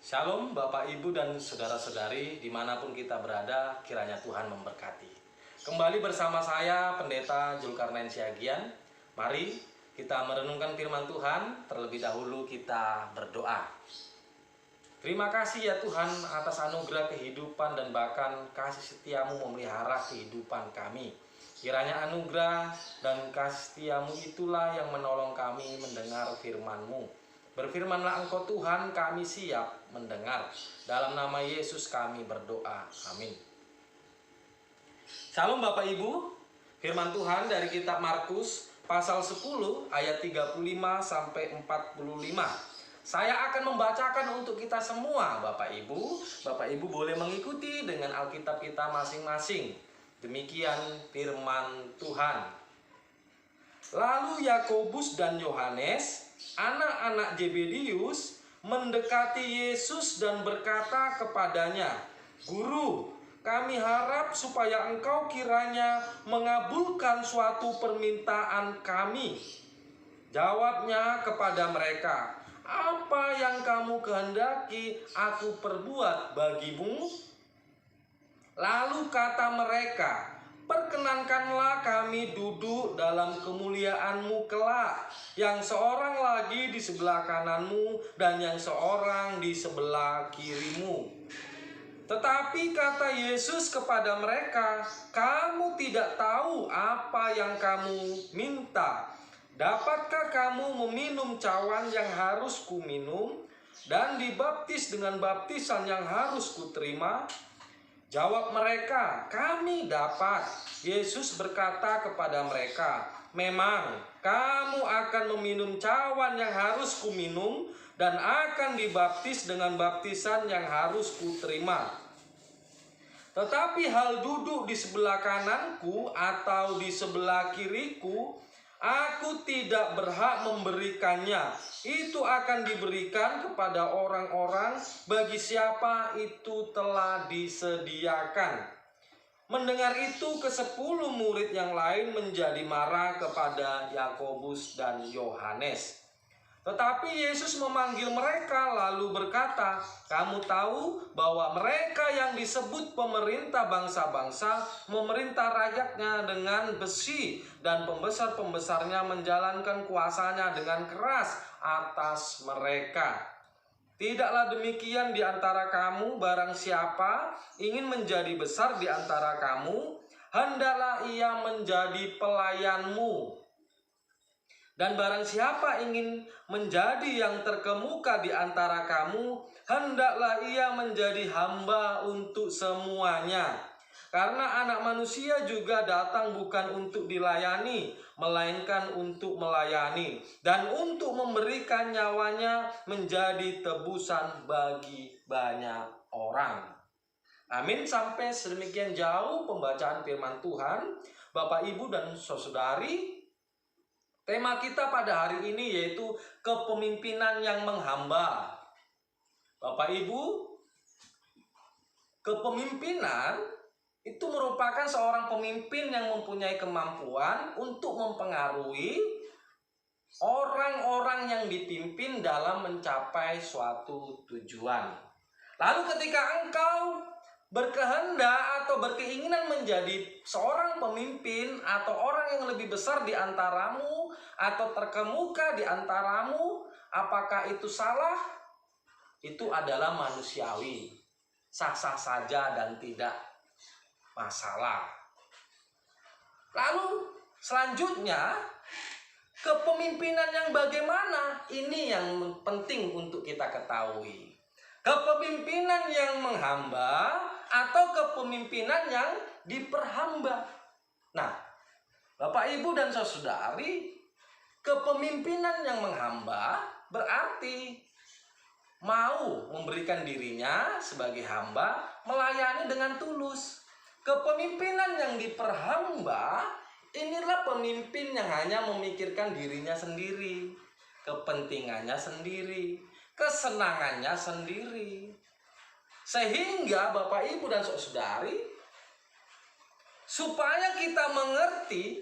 Shalom Bapak Ibu dan Saudara-saudari dimanapun kita berada, kiranya Tuhan memberkati. Kembali bersama saya Pendeta Zulkarnain Siagian. Mari kita merenungkan firman Tuhan. Terlebih dahulu kita berdoa. Terima kasih ya Tuhan atas anugerah kehidupan dan bahkan kasih setiamu memelihara kehidupan kami. Kiranya anugerah dan kasih setiamu itulah yang menolong kami mendengar firman-Mu. Berfirmanlah Engkau Tuhan, kami siap mendengar. Dalam nama Yesus kami berdoa. Amin. Shalom Bapak Ibu. Firman Tuhan dari kitab Markus pasal 10 ayat 35 sampai 45. Saya akan membacakan untuk kita semua Bapak Ibu. Bapak Ibu boleh mengikuti dengan Alkitab kita masing-masing. Demikian firman Tuhan. Lalu Yakobus dan Yohanes, anak-anak Zebedius, mendekati Yesus dan berkata kepadanya, "Guru, kami harap supaya Engkau kiranya mengabulkan suatu permintaan kami." Jawabnya kepada mereka, "Apa yang kamu kehendaki aku perbuat bagimu?" Lalu kata mereka, "Perkenankanlah kami duduk dalam kemuliaan-Mu kelak, yang seorang lagi di sebelah kanan-Mu dan yang seorang di sebelah kiri-Mu." Tetapi kata Yesus kepada mereka, "Kamu tidak tahu apa yang kamu minta. Dapatkah kamu meminum cawan yang harus kuminum dan dibaptis dengan baptisan yang harus kuterima?" Jawab mereka, "Kami dapat." Yesus berkata kepada mereka, "Memang kamu akan meminum cawan yang harus kuminum dan akan dibaptis dengan baptisan yang harus kuterima. Tetapi hal duduk di sebelah kananku atau di sebelah kiriku, aku tidak berhak memberikannya. Itu akan diberikan kepada orang-orang bagi siapa itu telah disediakan." Mendengar itu, ke-10 murid yang lain menjadi marah kepada Yakobus dan Yohanes. Tetapi Yesus memanggil mereka lalu berkata, "Kamu tahu bahwa mereka yang disebut pemerintah bangsa-bangsa memerintah rakyatnya dengan besi, dan pembesar-pembesarnya menjalankan kuasanya dengan keras atas mereka. Tidaklah demikian di antara kamu. Barang siapa ingin menjadi besar di antara kamu, hendaklah ia menjadi pelayanmu. Dan barang siapa ingin menjadi yang terkemuka di antara kamu, hendaklah ia menjadi hamba untuk semuanya. Karena Anak Manusia juga datang bukan untuk dilayani, melainkan untuk melayani, dan untuk memberikan nyawanya menjadi tebusan bagi banyak orang." Amin. Sampai sedemikian jauh pembacaan firman Tuhan. Bapak, Ibu, dan Saudari, tema kita pada hari ini yaitu kepemimpinan yang menghamba. Bapak Ibu, kepemimpinan itu merupakan seorang pemimpin yang mempunyai kemampuan untuk mempengaruhi orang-orang yang dipimpin dalam mencapai suatu tujuan. Lalu ketika engkau berkehendak atau berkeinginan menjadi seorang pemimpin atau orang yang lebih besar di antaramu atau terkemuka di antaramu, apakah itu salah? Itu adalah manusiawi, sah-sah saja dan tidak masalah. Lalu selanjutnya, kepemimpinan yang bagaimana? Ini yang penting untuk kita ketahui. Kepemimpinan yang menghamba atau kepemimpinan yang diperhamba. Nah, Bapak, Ibu, dan Saudari, kepemimpinan yang menghamba berarti mau memberikan dirinya sebagai hamba, melayani dengan tulus. Kepemimpinan yang diperhamba, inilah pemimpin yang hanya memikirkan dirinya sendiri, kepentingannya sendiri, kesenangannya sendiri. Sehingga Bapak, Ibu, dan Saudari, supaya kita mengerti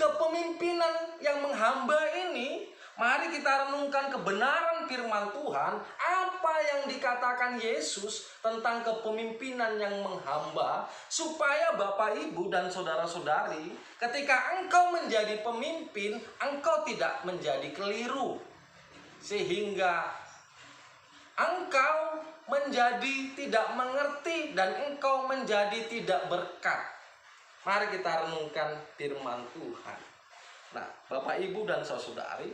kepemimpinan yang menghamba ini Mari kita renungkan kebenaran firman Tuhan, apa yang dikatakan Yesus tentang kepemimpinan yang menghamba, supaya Bapak, Ibu, dan saudara-saudari, ketika engkau menjadi pemimpin, engkau tidak menjadi keliru, sehingga engkau menjadi tidak mengerti dan engkau menjadi tidak berkat. Mari kita renungkan firman Tuhan. Nah, Bapak, Ibu, dan saudari,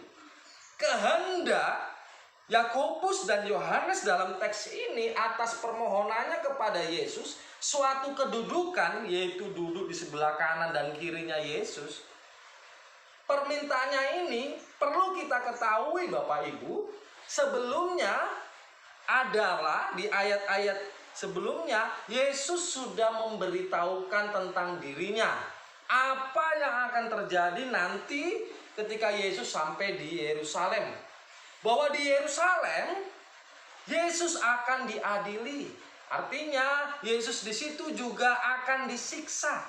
kehendak Yakobus dan Yohanes dalam teks ini atas permohonannya kepada Yesus, suatu kedudukan, yaitu duduk di sebelah kanan dan kirinya Yesus. Permintaannya ini perlu kita ketahui, Bapak, Ibu, sebelumnya adalah di ayat-ayat sebelumnya Yesus sudah memberitahukan tentang dirinya, apa yang akan terjadi nanti ketika Yesus sampai di Yerusalem. Bahwa di Yerusalem Yesus akan diadili. Artinya Yesus di situ juga akan disiksa.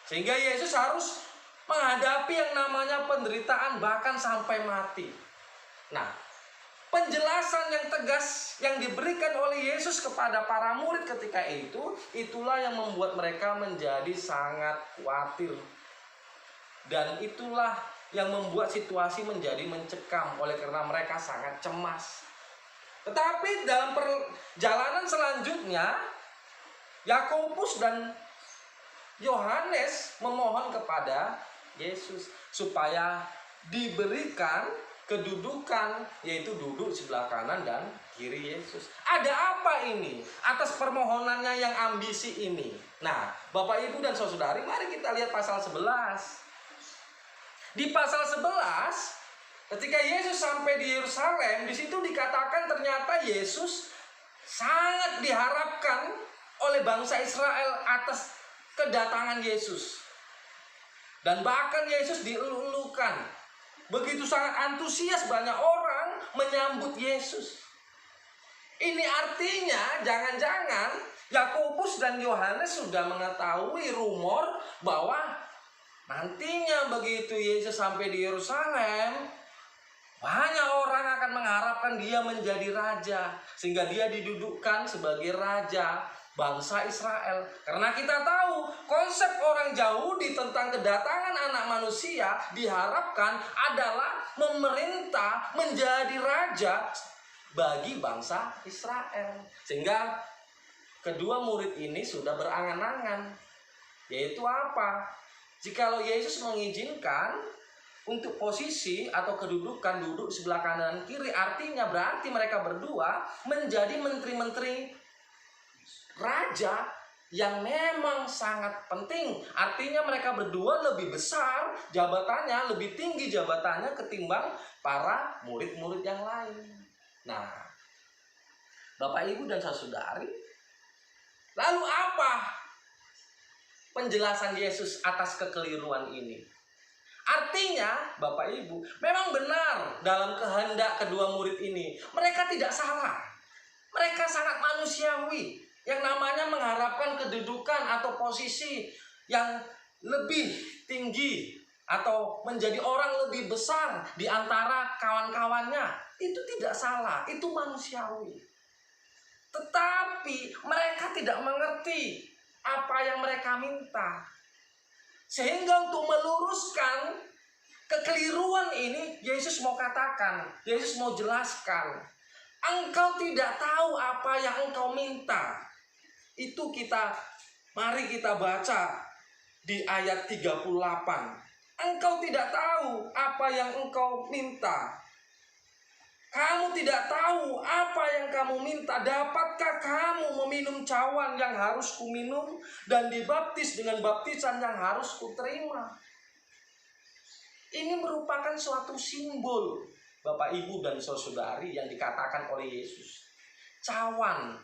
Sehingga Yesus harus menghadapi yang namanya penderitaan bahkan sampai mati. Nah, penjelasan yang tegas yang diberikan oleh Yesus kepada para murid ketika itu, itulah yang membuat mereka menjadi sangat khawatir. Dan itulah yang membuat situasi menjadi mencekam oleh karena mereka sangat cemas. Tetapi dalam perjalanan selanjutnya, Yakobus dan Yohanes memohon kepada Yesus supaya diberikan kedudukan, yaitu duduk sebelah kanan dan kiri Yesus. Ada apa ini atas permohonannya yang ambisi ini? Nah, Bapak, Ibu, dan saudari, mari kita lihat pasal 11. Di pasal 11, ketika Yesus sampai di Yerusalem, di situ dikatakan ternyata Yesus sangat diharapkan oleh bangsa Israel atas kedatangan Yesus. Dan bahkan Yesus dielu-elukan. Begitu sangat antusias banyak orang menyambut Yesus. Ini artinya jangan-jangan Yakobus dan Yohanes sudah mengetahui rumor bahwa nantinya begitu Yesus sampai di Yerusalem, banyak orang akan mengharapkan dia menjadi raja, sehingga dia didudukkan sebagai raja bangsa Israel. Karena kita tahu konsep orang Yahudi tentang kedatangan anak manusia diharapkan adalah memerintah, menjadi raja bagi bangsa Israel. Sehingga kedua murid ini sudah berangan-angan, yaitu apa? Jikalau Yesus mengizinkan untuk posisi atau kedudukan duduk sebelah kanan dan kiri, artinya berarti mereka berdua menjadi menteri-menteri raja yang memang sangat penting. Artinya mereka berdua lebih besar jabatannya, lebih tinggi jabatannya ketimbang para murid-murid yang lain. Nah, Bapak, Ibu, dan saudari, lalu apa penjelasan Yesus atas kekeliruan ini? Artinya, Bapak, Ibu, memang benar dalam kehendak kedua murid ini. Mereka tidak salah. Mereka sangat manusiawi. Yang namanya mengharapkan kedudukan atau posisi yang lebih tinggi atau menjadi orang lebih besar di antara kawan-kawannya. Itu tidak salah, itu manusiawi. Tetapi mereka tidak mengerti apa yang mereka minta. Sehingga untuk meluruskan kekeliruan ini, Yesus mau katakan, Yesus mau jelaskan, engkau tidak tahu apa yang engkau minta. Itu mari kita baca di ayat 38. Engkau tidak tahu apa yang engkau minta. Kamu tidak tahu apa yang kamu minta. Dapatkah kamu meminum cawan yang harus kuminum dan dibaptis dengan baptisan yang harus kuterima? Ini merupakan suatu simbol, Bapak, Ibu, dan saudari, yang dikatakan oleh Yesus. Cawan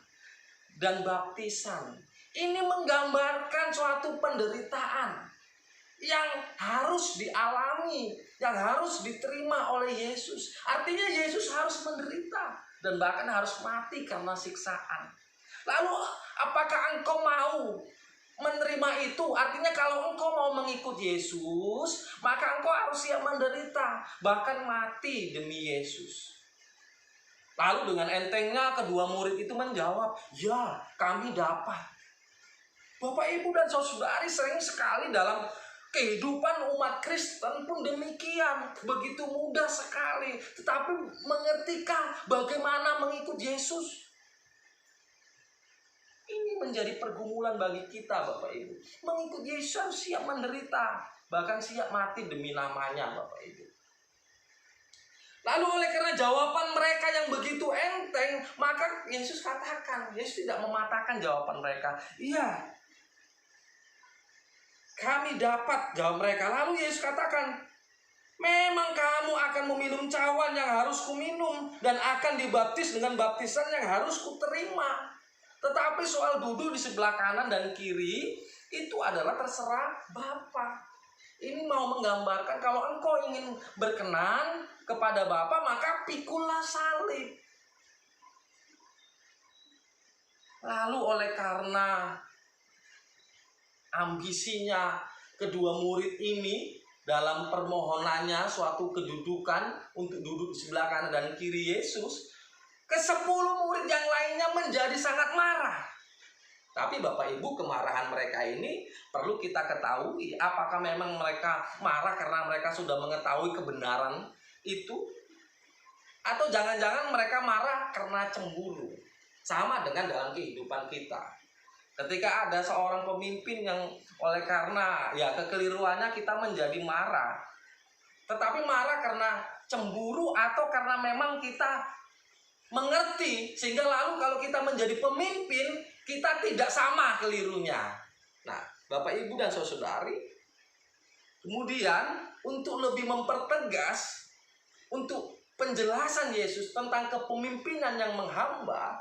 dan baptisan ini menggambarkan suatu penderitaan yang harus dialami, yang harus diterima oleh Yesus. Artinya Yesus harus menderita dan bahkan harus mati karena siksaan. Lalu apakah engkau mau menerima itu artinya kalau engkau mau mengikut Yesus, maka engkau harus siap menderita, bahkan mati demi Yesus. Lalu dengan entengnya kedua murid itu menjawab, ya kami dapat. Bapak, Ibu, dan saudari, sering sekali dalam kehidupan umat Kristen pun demikian. Begitu mudah sekali. Tetapi mengertikah bagaimana mengikut Yesus? Ini menjadi pergumulan bagi kita, Bapak Ibu. Mengikut Yesus harus siap menderita, bahkan siap mati demi namanya, Bapak Ibu. Lalu oleh karena jawaban mereka yang begitu enteng, maka Yesus katakan, Yesus tidak mematahkan jawaban mereka. Iya, kami dapat, jawab mereka. Lalu Yesus katakan, memang kamu akan meminum cawan yang harus kuminum, dan akan dibaptis dengan baptisan yang harus kuterima. Tetapi soal duduk di sebelah kanan dan kiri, itu adalah terserah Bapa. Ini mau menggambarkan kalau engkau ingin berkenan kepada Bapa, maka pikulah salib. Lalu oleh karena ambisinya kedua murid ini dalam permohonannya suatu kedudukan untuk duduk di sebelah kanan dan kiri Yesus, ke-10 murid yang lainnya menjadi sangat marah. Tapi Bapak Ibu, kemarahan mereka ini perlu kita ketahui, apakah memang mereka marah karena mereka sudah mengetahui kebenaran itu, atau jangan-jangan mereka marah karena cemburu. Sama dengan dalam kehidupan kita. Ketika ada seorang pemimpin yang oleh karena kekeliruannya kita menjadi marah. Tetapi marah karena cemburu atau karena memang kita mengerti, sehingga lalu kalau kita menjadi pemimpin, kita tidak sama kelirunya. Nah, Bapak, Ibu, dan saudari, kemudian untuk lebih mempertegas, untuk penjelasan Yesus tentang kepemimpinan yang menghamba,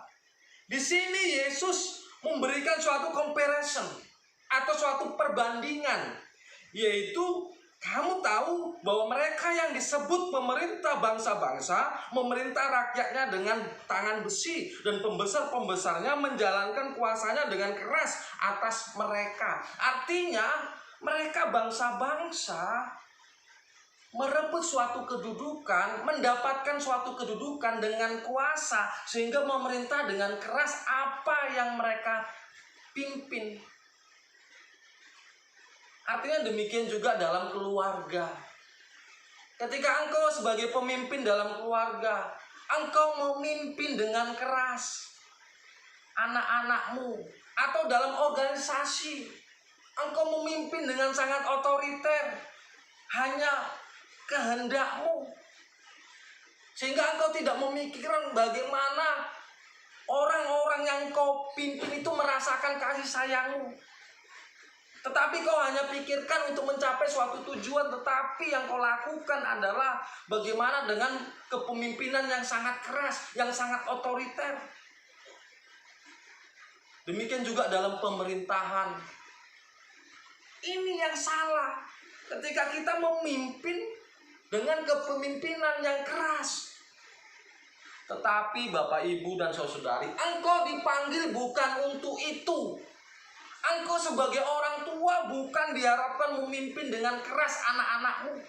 di sini Yesus memberikan suatu comparison atau suatu perbandingan, yaitu kamu tahu bahwa mereka yang disebut pemerintah bangsa-bangsa memerintah rakyatnya dengan tangan besi, dan pembesar-pembesarnya menjalankan kuasanya dengan keras atas mereka. Artinya mereka bangsa-bangsa merebut suatu kedudukan, mendapatkan suatu kedudukan dengan kuasa, sehingga memerintah dengan keras apa yang mereka pimpin. Artinya demikian juga dalam keluarga. Ketika engkau sebagai pemimpin dalam keluarga, engkau memimpin dengan keras anak-anakmu, atau dalam organisasi, engkau memimpin dengan sangat otoriter, hanya kehendakmu, sehingga engkau tidak memikirkan bagaimana orang-orang yang kau pimpin itu merasakan kasih sayangmu. Tetapi kau hanya pikirkan untuk mencapai suatu tujuan, tetapi yang kau lakukan adalah bagaimana dengan kepemimpinan yang sangat keras, yang sangat otoriter. Demikian juga dalam pemerintahan. Ini yang salah. Ketika kita memimpin dengan kepemimpinan yang keras. Tetapi Bapak, Ibu, dan saudari, engkau dipanggil bukan untuk itu. Engkau sebagai orang tua bukan diharapkan memimpin dengan keras anak-anakmu.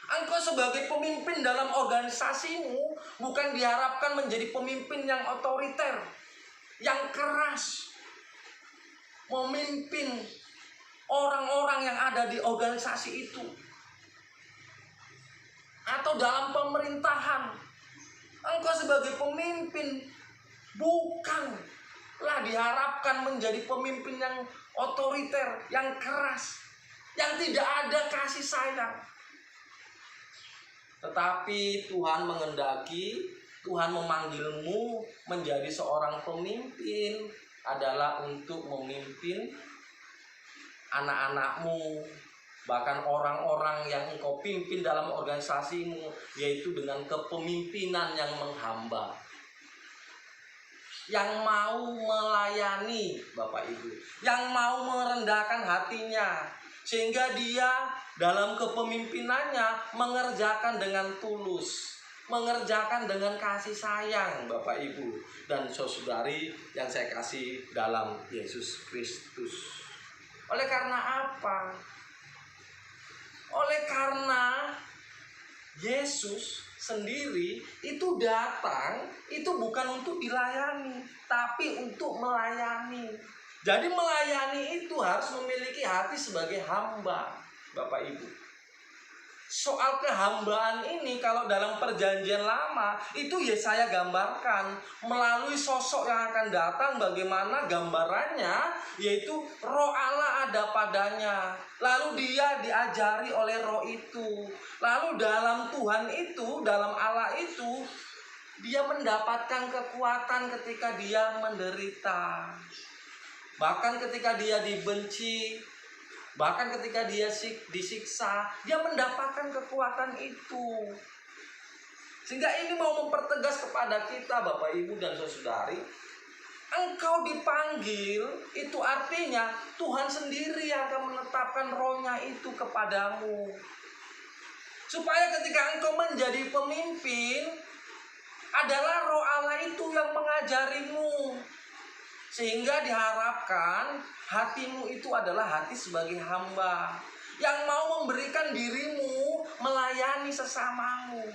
Engkau sebagai pemimpin dalam organisasimu bukan diharapkan menjadi pemimpin yang otoriter, yang keras, memimpin orang-orang yang ada di organisasi itu. Atau dalam pemerintahan, engkau sebagai pemimpin bukanlah diharapkan menjadi pemimpin yang otoriter, yang keras, yang tidak ada kasih sayang. Tetapi Tuhan mengendaki, Tuhan memanggilmu menjadi seorang pemimpin adalah untuk memimpin anak-anakmu, bahkan orang-orang yang engkau pimpin dalam organisasimu, yaitu dengan kepemimpinan yang menghamba, yang mau melayani Bapak Ibu, yang mau merendahkan hatinya, sehingga dia dalam kepemimpinannya mengerjakan dengan tulus, mengerjakan dengan kasih sayang Bapak Ibu dan saudari yang saya kasih dalam Yesus Kristus. Oleh karena apa? Oleh karena Yesus sendiri itu datang itu bukan untuk dilayani, tapi untuk melayani. Jadi melayani itu harus memiliki hati sebagai hamba, Bapak Ibu. Soal kehambaan ini kalau dalam perjanjian lama itu ya saya gambarkan melalui sosok yang akan datang, bagaimana gambarannya, yaitu roh Allah ada padanya. Lalu dia diajari oleh roh itu. Lalu dalam Tuhan itu, dalam Allah itu, dia mendapatkan kekuatan ketika dia menderita. Bahkan ketika dia dibenci, bahkan ketika dia disiksa, dia mendapatkan kekuatan itu. Sehingga ini mau mempertegas kepada kita, Bapak, Ibu, dan saudari, engkau dipanggil, itu artinya Tuhan sendiri yang akan menetapkan rohnya itu kepadamu. Supaya ketika engkau menjadi pemimpin, adalah roh Allah itu yang mengajarimu. Sehingga diharapkan hatimu itu adalah hati sebagai hamba yang mau memberikan dirimu melayani sesamamu.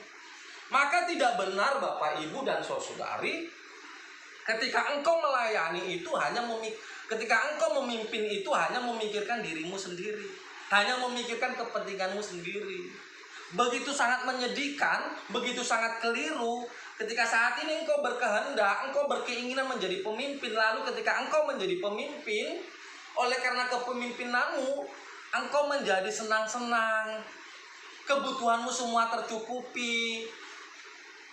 Maka tidak benar, Bapak, Ibu, dan saudari, ketika engkau melayani itu ketika engkau memimpin itu hanya memikirkan dirimu sendiri, hanya memikirkan kepentinganmu sendiri. Begitu sangat menyedihkan, begitu sangat keliru. Ketika saat ini engkau berkehendak, engkau berkeinginan menjadi pemimpin, lalu ketika engkau menjadi pemimpin, oleh karena kepemimpinanmu, engkau menjadi senang-senang, kebutuhanmu semua tercukupi.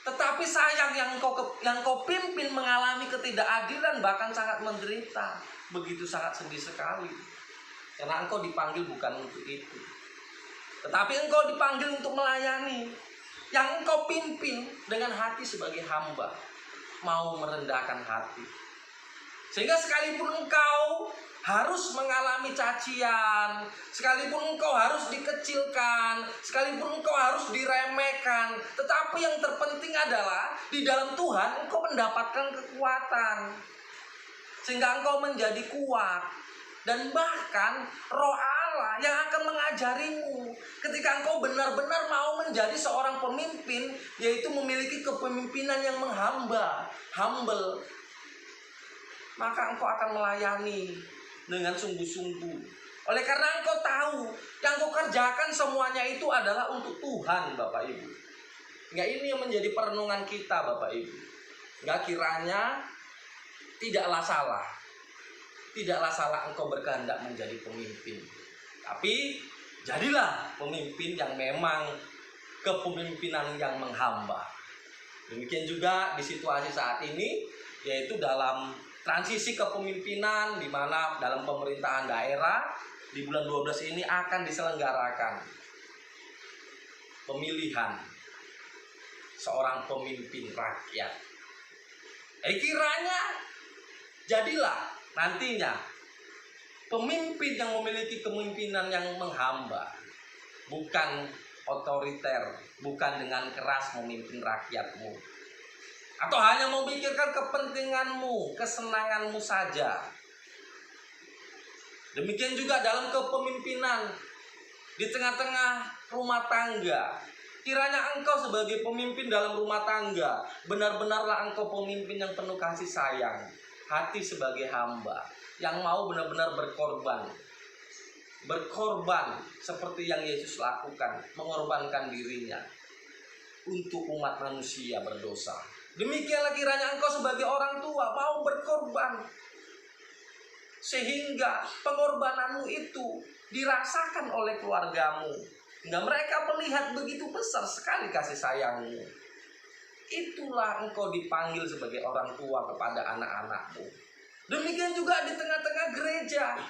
Tetapi sayang yang kau pimpin mengalami ketidakadilan, bahkan sangat menderita. Begitu sangat sedih sekali. Karena engkau dipanggil bukan untuk itu, tetapi engkau dipanggil untuk melayani. Yang engkau pimpin dengan hati sebagai hamba, mau merendahkan hati. Sehingga sekalipun engkau harus mengalami cacian, sekalipun engkau harus dikecilkan, sekalipun engkau harus diremehkan, tetapi yang terpenting adalah di dalam Tuhan engkau mendapatkan kekuatan, sehingga engkau menjadi kuat. Dan bahkan roh Allah yang akan mengajarimu ketika engkau benar-benar mau menjadi seorang pemimpin, yaitu memiliki kepemimpinan yang menghamba, humble. Maka engkau akan melayani dengan sungguh-sungguh. Oleh karena engkau tahu yang engkau kerjakan semuanya itu adalah untuk Tuhan, Bapak Ibu. Enggak, ini yang menjadi perenungan kita, Bapak Ibu. Enggak, kiranya tidaklah salah engkau berkehendak menjadi pemimpin, tapi jadilah pemimpin yang memang kepemimpinan yang menghamba. Demikian juga di situasi saat ini, yaitu dalam transisi kepemimpinan, di mana dalam pemerintahan daerah di bulan 12 ini akan diselenggarakan pemilihan seorang pemimpin rakyat. Kiranya jadilah nantinya pemimpin yang memiliki kepemimpinan yang menghamba, bukan otoriter, bukan dengan keras memimpin rakyatmu, atau hanya memikirkan kepentinganmu, kesenanganmu saja. Demikian juga dalam kepemimpinan di tengah-tengah rumah tangga. Kiranya engkau sebagai pemimpin dalam rumah tangga, benar-benarlah engkau pemimpin yang penuh kasih sayang, hati sebagai hamba, yang mau benar-benar berkorban seperti yang Yesus lakukan, mengorbankan dirinya untuk umat manusia berdosa. Demikianlah kiranya engkau sebagai orang tua mau berkorban, sehingga pengorbananmu itu dirasakan oleh keluargamu, hingga mereka melihat begitu besar sekali kasih sayangmu. Itulah engkau dipanggil sebagai orang tua kepada anak-anakmu. Demikian juga di tengah-tengah gereja,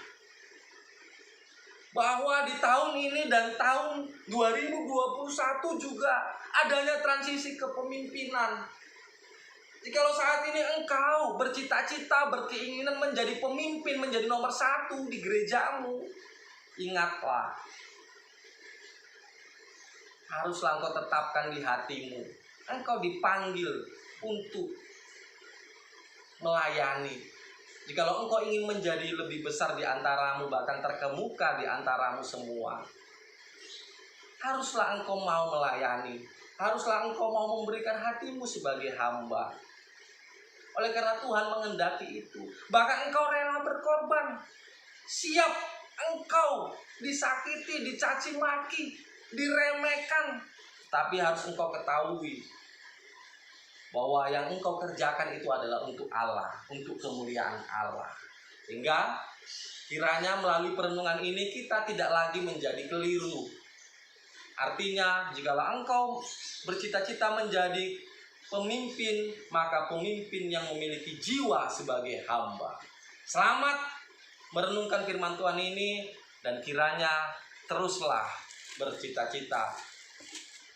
bahwa di tahun ini dan tahun 2021 juga adanya transisi kepemimpinan. Jikalau saat ini engkau bercita-cita, berkeinginan menjadi pemimpin, menjadi nomor 1 di gerejamu, ingatlah, haruslah engkau tetapkan di hatimu, engkau dipanggil untuk melayani, Jikalau engkau ingin menjadi lebih besar di antaramu, bahkan terkemuka di antaramu semua, haruslah engkau mau melayani. Haruslah engkau mau memberikan hatimu sebagai hamba. Oleh karena Tuhan menghendaki itu. Bahkan engkau rela berkorban. Siap engkau disakiti, dicaci maki, diremehkan. Tapi harus engkau ketahui bahwa yang engkau kerjakan itu adalah untuk Allah, untuk kemuliaan Allah. Sehingga kiranya melalui perenungan ini kita tidak lagi menjadi keliru. Artinya, jikalau engkau bercita-cita menjadi pemimpin, maka pemimpin yang memiliki jiwa sebagai hamba. Selamat merenungkan firman Tuhan ini, dan kiranya teruslah bercita-cita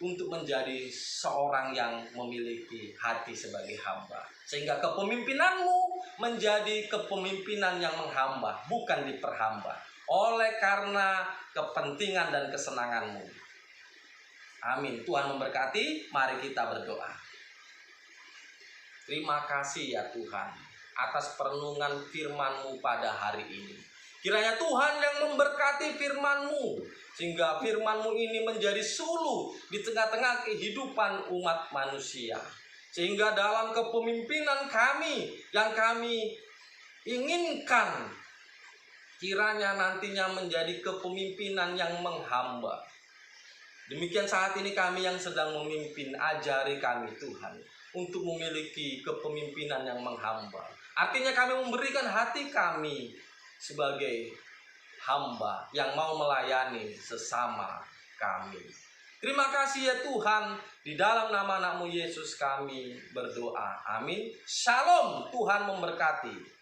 untuk menjadi seorang yang memiliki hati sebagai hamba. Sehingga kepemimpinanmu menjadi kepemimpinan yang menghamba, bukan diperhamba. Oleh karena kepentingan dan kesenanganmu. Amin. Tuhan memberkati. Mari kita berdoa. Terima kasih ya Tuhan atas perenungan firman-Mu pada hari ini. Kiranya Tuhan yang memberkati firman-Mu, sehingga firman-Mu ini menjadi suluh di tengah-tengah kehidupan umat manusia. Sehingga dalam kepemimpinan kami yang kami inginkan, kiranya nantinya menjadi kepemimpinan yang menghamba. Demikian saat ini kami yang sedang memimpin, ajari kami Tuhan untuk memiliki kepemimpinan yang menghamba. Artinya kami memberikan hati kami sebagai hamba yang mau melayani sesama kami. Terima kasih ya Tuhan, di dalam nama anak-Mu Yesus kami berdoa. Amin. Shalom, Tuhan memberkati.